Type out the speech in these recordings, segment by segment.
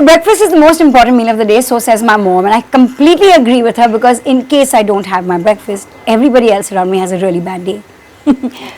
So breakfast is the most important meal of the day, so says my mom, and I completely agree with her, because in case I don't have my breakfast, everybody else around me has a really bad day.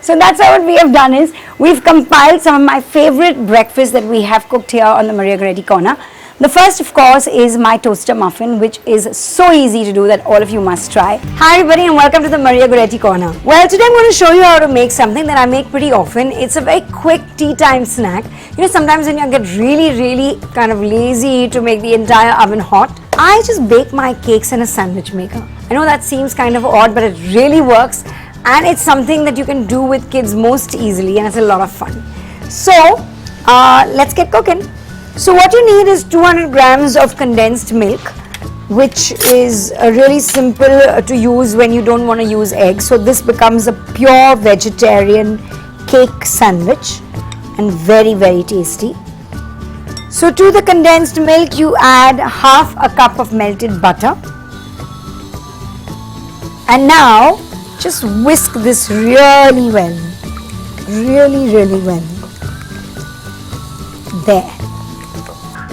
So that's how what we have done is, we've compiled some of my favorite breakfasts that we have cooked here on the Maria Goretti Corner. The first, of course, is my toaster muffin, which is so easy to do that all of you must try. Hi everybody and welcome to the Maria Goretti Corner. Well, today I'm going to show you how to make something that I make pretty often. It's a very quick tea time snack. You know, sometimes when you get really kind of lazy to make the entire oven hot, I just bake my cakes in a sandwich maker. I know that seems kind of odd, but it really works, and it's something that you can do with kids most easily, and it's a lot of fun. So let's get cooking. So what you need is 200 grams of condensed milk, which is really simple to use when you don't want to use eggs. So this becomes a pure vegetarian cake sandwich and very tasty. So to the condensed milk you add half a cup of melted butter, and now just whisk this really well, really well. There.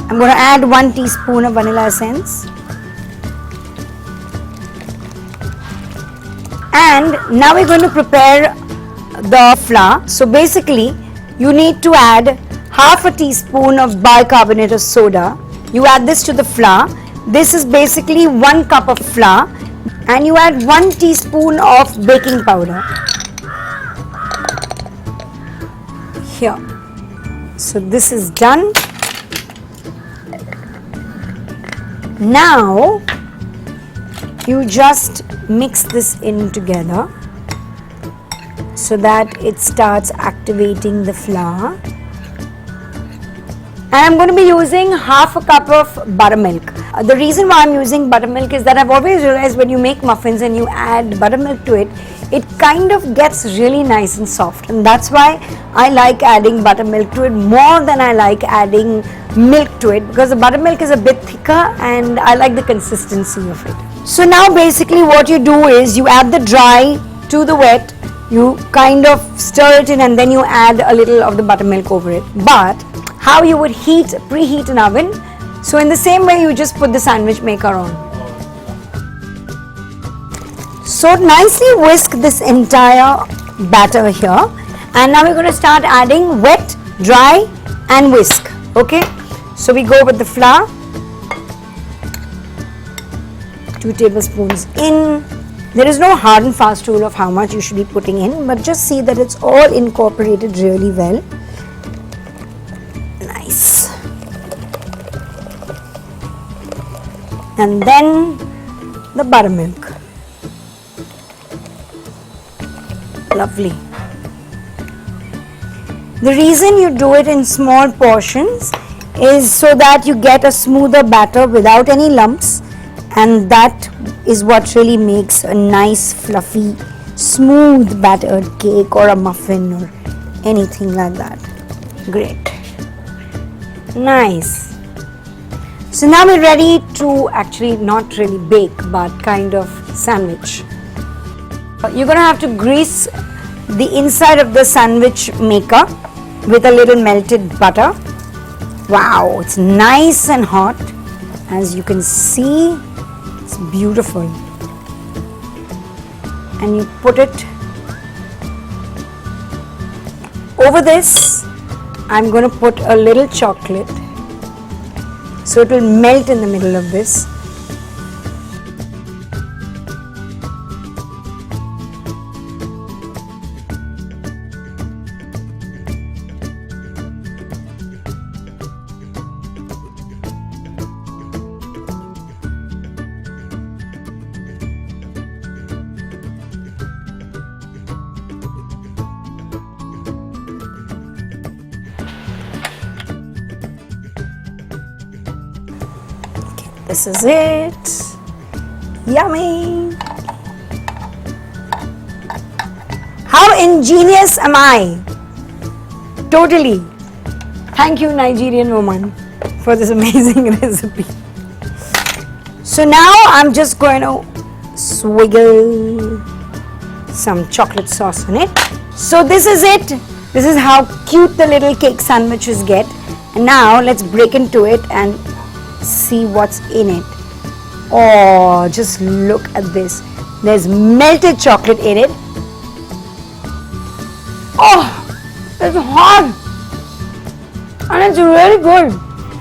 I'm going to add 1 teaspoon of vanilla essence, and now we're going to prepare the flour. So basically you need to add half a teaspoon of bicarbonate of soda. You add this to the flour. This is basically 1 cup of flour, and you add 1 teaspoon of baking powder here. So this is done. Now you just mix this in together so that it starts activating the flour. And I'm going to be using half a cup of buttermilk. The reason why I'm using buttermilk is that I've always realized when you make muffins and you add buttermilk to it, it kind of gets really nice and soft, and that's why I like adding buttermilk to it more than I like adding milk to it, because the buttermilk is a bit thicker and I like the consistency of it. So now basically what you do is you add the dry to the wet, you kind of stir it in, and then you add a little of the buttermilk over it. But how you would preheat an oven, so in the same way you just put the sandwich maker on. So nicely whisk this entire batter here, and now we're going to start adding wet, dry and whisk. Okay, so we go with the flour, 2 tablespoons in. There is no hard and fast rule of how much you should be putting in, but just see that it's all incorporated really well. Nice. And then the buttermilk. Lovely. The reason you do it in small portions is so that you get a smoother batter without any lumps, and that is what really makes a nice fluffy smooth battered cake or a muffin or anything like that. Great. Nice. So now we're ready to actually not really bake but kind of sandwich. You're going to have to grease the inside of the sandwich maker with a little melted butter. Wow, it's nice and hot. As you can see, it's beautiful. And you put it over this. I'm going to put a little chocolate so it will melt in the middle of this. This is it. Yummy. How ingenious am I? Totally. Thank you, Nigerian woman, for this amazing recipe. So now I'm just going to swiggle some chocolate sauce on it. So this is it. This is how cute the little cake sandwiches get. And now let's break into it and see what's in it. Oh, just look at this. There's melted chocolate in it. Oh, it's hot and it's really good.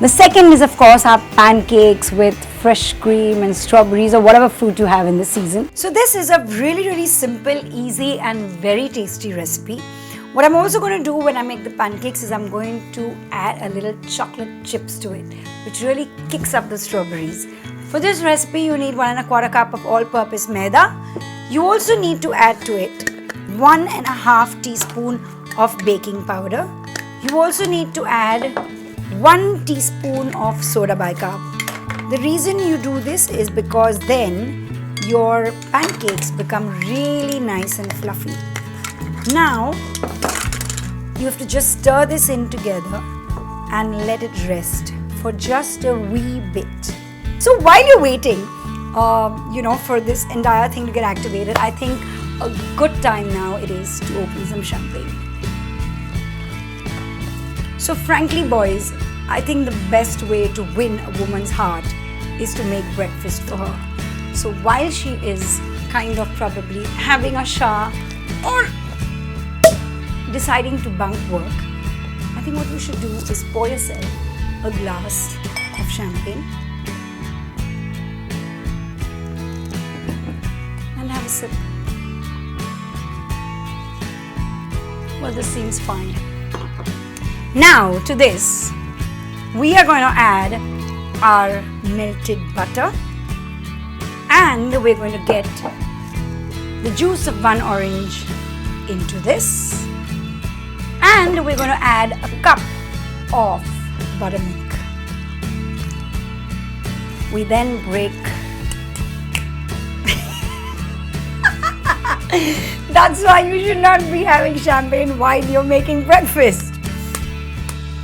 The second is of course our pancakes with fresh cream and strawberries or whatever fruit you have in the season. So this is a really simple, easy and very tasty recipe. What I'm also going to do when I make the pancakes is I'm going to add a little chocolate chips to it, which really kicks up the strawberries. For this recipe you need 1 1/4 cup of all-purpose maida. You also need to add to it 1 1/2 teaspoon of baking powder. You also need to add 1 teaspoon of soda bicarb. The reason you do this is because then your pancakes become really nice and fluffy. Now you have to just stir this in together and let it rest for just a wee bit. So while you're waiting, for this entire thing to get activated, I think a good time now it is to open some champagne. So frankly boys, I think the best way to win a woman's heart is to make breakfast for her. So while she is kind of probably having a shower or deciding to bunk work, I think what you should do is pour yourself a glass of champagne and have a sip. Well, this seems fine. Now to this, we are going to add our melted butter and we're going to get the juice of 1 orange into this and we're going to add a cup of buttermilk. We then break. That's why you should not be having champagne while you're making breakfast.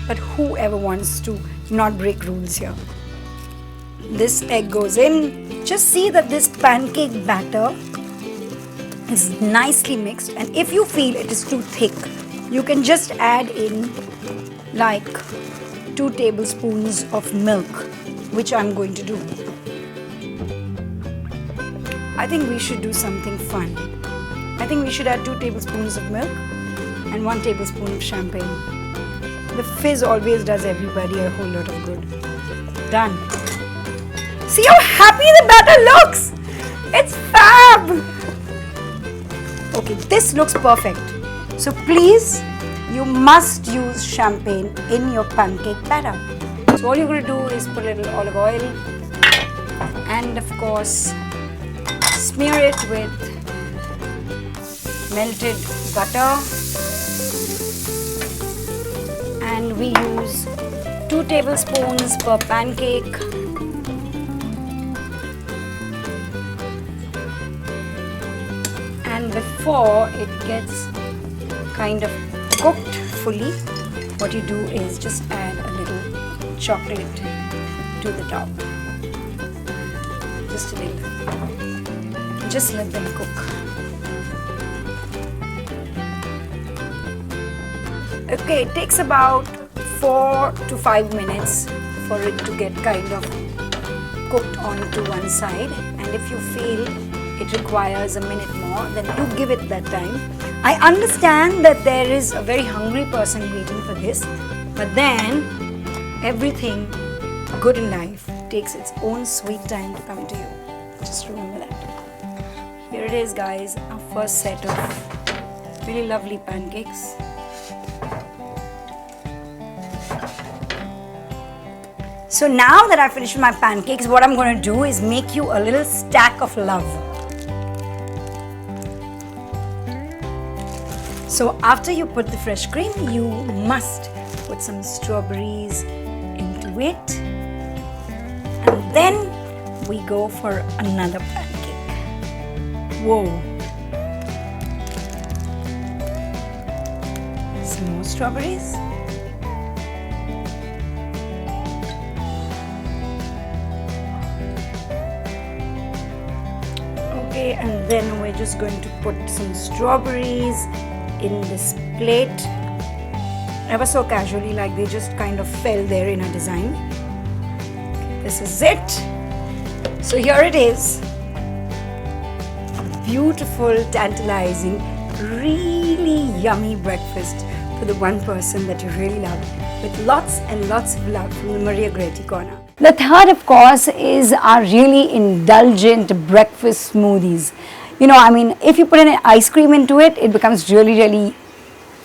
But whoever wants to not break rules here. This egg goes in. Just see that this pancake batter is nicely mixed, and if you feel it is too thick, you can just add in like 2 tablespoons of milk, which I'm going to do. I think we should do something fun. I think we should add 2 tablespoons of milk and 1 tablespoon of champagne. The fizz always does everybody a whole lot of good. Done. See how happy the batter looks! It's fab! Okay, this looks perfect. So please, you must use champagne in your pancake batter. So all you're going to do is put a little olive oil and of course smear it with melted butter. And we use 2 tablespoons per pancake. And before it gets kind of cooked fully, what you do is just add a little chocolate to the top. Just a little. Just let them cook. Okay, it takes about 4 to 5 minutes for it to get kind of cooked onto one side, and if you feel it requires a minute more, then you give it that time. I understand that there is a very hungry person waiting for this, but then everything good in life takes its own sweet time to come to you. Just remember that. Here it is guys, our first set of really lovely pancakes. So now that I've finished my pancakes, what I'm going to do is make you a little stack of love. So after you put the fresh cream, you must put some strawberries into it. And then we go for another pancake. Whoa. Some more strawberries. Okay, and then we're just going to put some strawberries in this plate, ever so casually, like they just kind of fell there in a design. Okay, This is it. So here it is. A beautiful, tantalizing, really yummy breakfast for the one person that you really love, with lots and lots of love from the Maria Goretti corner. The third, of course, is our really indulgent breakfast smoothies. You know, I mean, if you put an ice cream into it, it becomes really, really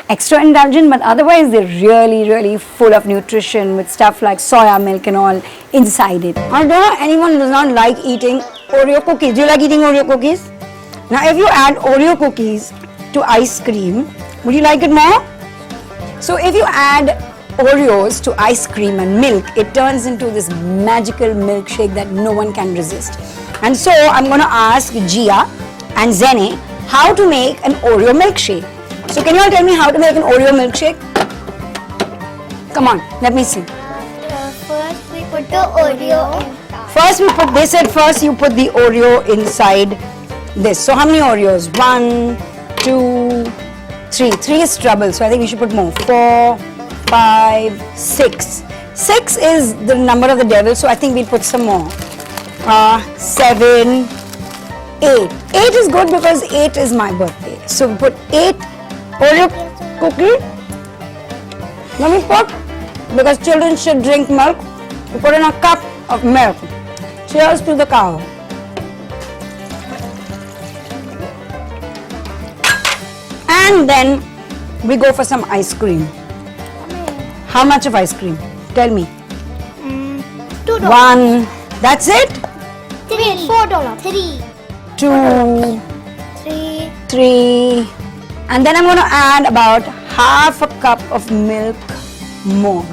extra indulgent, but otherwise they're really, really full of nutrition with stuff like soya milk and all inside it. I don't know anyone who does not like eating Oreo cookies. Do you like eating Oreo cookies? Now, if you add Oreo cookies to ice cream, would you like it more? So if you add Oreos to ice cream and milk, it turns into this magical milkshake that no one can resist. And so I'm going to ask Gia and Zene how to make an Oreo milkshake. So can you all tell me how to make an Oreo milkshake? Come on, let me see. First we put the Oreo inside. First we put, they said first you put the Oreo inside this. So how many Oreos? 1, 2, 3. 3 is trouble, so I think we should put more. 4, 5, 6. 6 is the number of the devil, so I think we'll put some more. 7, 8. 8 is good because 8 is my birthday. So we put 8 Oreo cookie. Let me put, because children should drink milk, we put in a cup of milk. Cheers to the cow. And then we go for some ice cream. How much of ice cream? Tell me. $2. 1. That's it? $3. $4. 3. 2. 3. 3. And then I'm going to add about half a cup of milk more.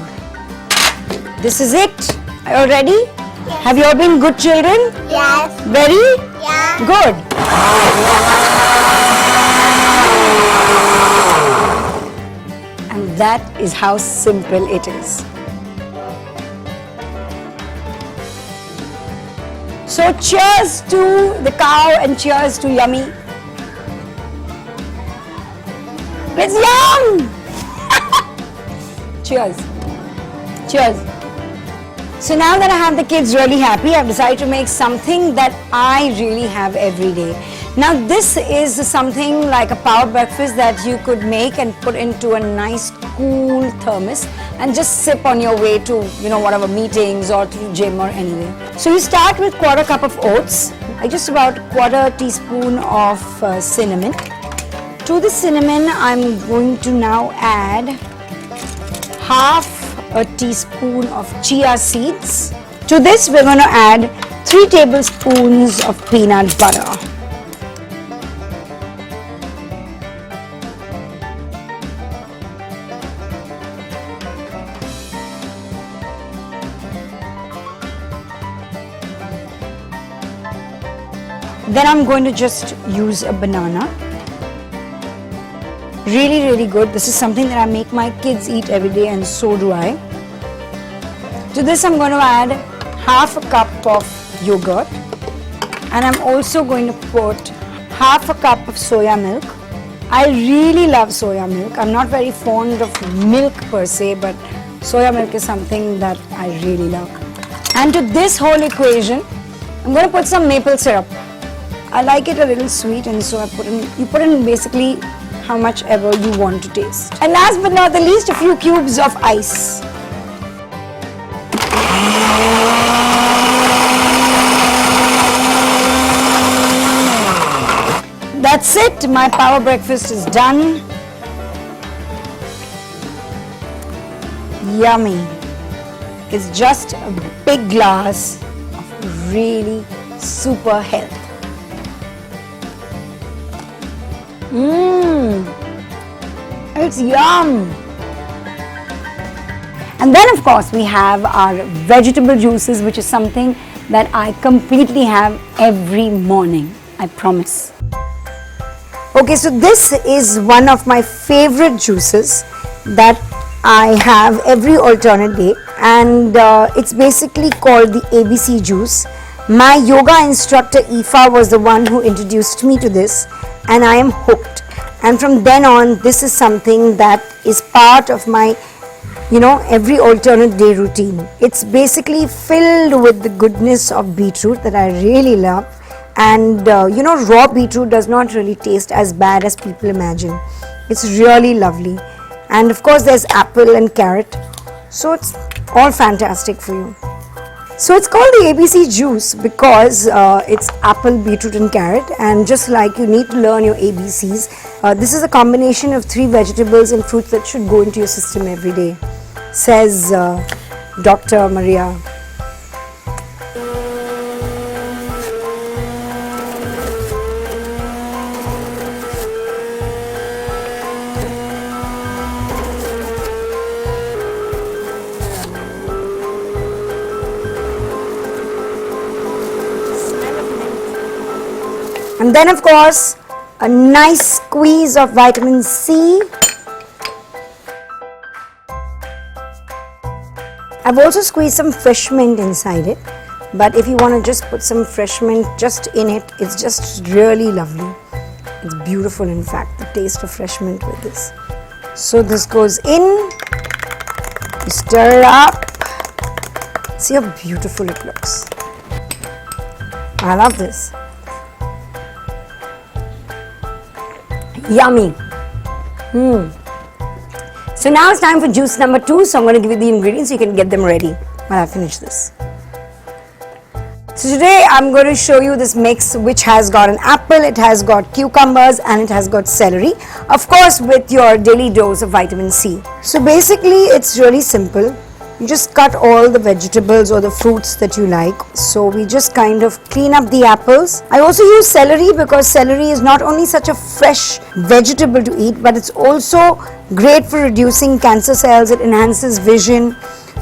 This is it. Are you ready? Yes. Have you all been good children? Yes. Very? Yeah. Good. And that is how simple it is. So cheers to the cow and cheers to yummy. It's yum! Cheers. Cheers. So now that I have the kids really happy, I've decided to make something that I really have every day. Now this is something like a power breakfast that you could make and put into a nice cool thermos and just sip on your way to, you know, whatever meetings or to the gym or anywhere. So you start with quarter cup of oats, just about quarter teaspoon of cinnamon. To the cinnamon, I'm going to now add half a teaspoon of chia seeds. To this, we're going to add 3 tablespoons of peanut butter. Then I'm going to just use a banana. Really, really good. This is something that I make my kids eat every day, and so do I. To this, I'm going to add half a cup of yogurt, and I'm also going to put half a cup of soya milk. I really love soya milk. I'm not very fond of milk per se, but soya milk is something that I really love. And to this whole equation, I'm going to put some maple syrup. I like it a little sweet, and so you put in basically how much ever you want to taste. And last but not the least, a few cubes of ice. That's it. My power breakfast is done. Yummy. It's just a big glass of really super health. It's yum. And then of course we have our vegetable juices, which is something that I completely have every morning, I promise. Okay, so this is one of my favorite juices that I have every alternate day, and it's basically called the ABC juice. My yoga instructor Aoife was the one who introduced me to this, and I am hooked. And from then on, this is something that is part of my every alternate day routine. It's basically filled with the goodness of beetroot that I really love. And raw beetroot does not really taste as bad as people imagine. It's really lovely. And of course there's apple and carrot. So it's all fantastic for you. So it's called the ABC juice because it's apple, beetroot and carrot, and just like you need to learn your ABCs, this is a combination of 3 vegetables and fruits that should go into your system every day, says Dr. Maria. And then of course a nice squeeze of vitamin C. I've also squeezed some fresh mint inside it, but if you want to just put some fresh mint just in it, it's just really lovely. It's beautiful, in fact, the taste of fresh mint with this. So this goes in, you stir it up. See how beautiful it looks. I love this. Yummy. So now it's time for juice number 2. So I'm going to give you the ingredients so you can get them ready while I finish this. So today I'm going to show you this mix which has got an apple, it has got cucumbers and it has got celery. Of course with your daily dose of vitamin C. So basically it's really simple. You just cut all the vegetables or the fruits that you like. So we just kind of clean up the apples. I also use celery because celery is not only such a fresh vegetable to eat, but it's also great for reducing cancer cells. It enhances vision.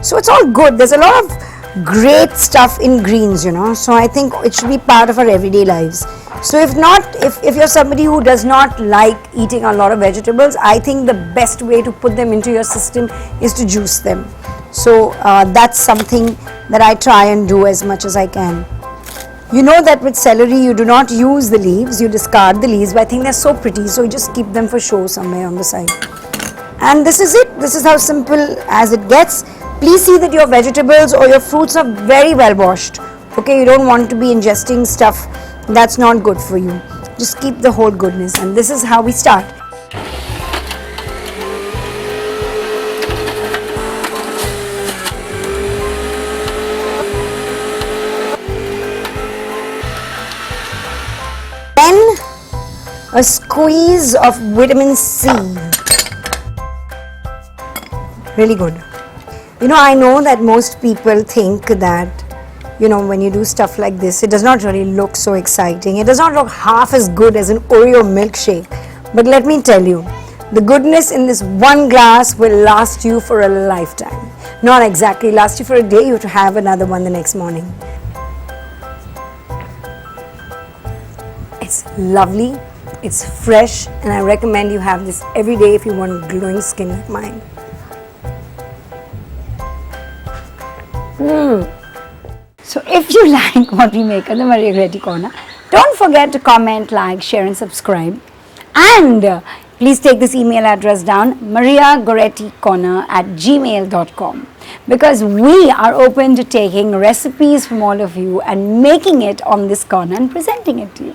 So it's all good. There's a lot of great stuff in greens, So I think it should be part of our everyday lives. So if not, if you're somebody who does not like eating a lot of vegetables, I think the best way to put them into your system is to juice them. So that's something that I try and do as much as I can. You know that with celery you do not use the leaves, you discard the leaves, but I think they're so pretty, so you just keep them for show somewhere on the side. And this is it. This is how simple as it gets. Please see that your vegetables or your fruits are very well washed. Okay, you don't want to be ingesting stuff that's not good for you. Just keep the whole goodness, and this is how we start. Then a squeeze of vitamin C. Really good. I know that most people think that, when you do stuff like this, it does not really look so exciting. It does not look half as good as an Oreo milkshake. But let me tell you, the goodness in this one glass will last you for a lifetime. Not exactly last you for a day, you have to have another one the next morning. It's lovely, it's fresh, and I recommend you have this every day if you want glowing skin like mine. So if you like what we make on the Maria Goretti Corner, don't forget to comment, like, share and subscribe. And please take this email address down, mariagoretticorner@gmail.com, because we are open to taking recipes from all of you and making it on this corner and presenting it to you.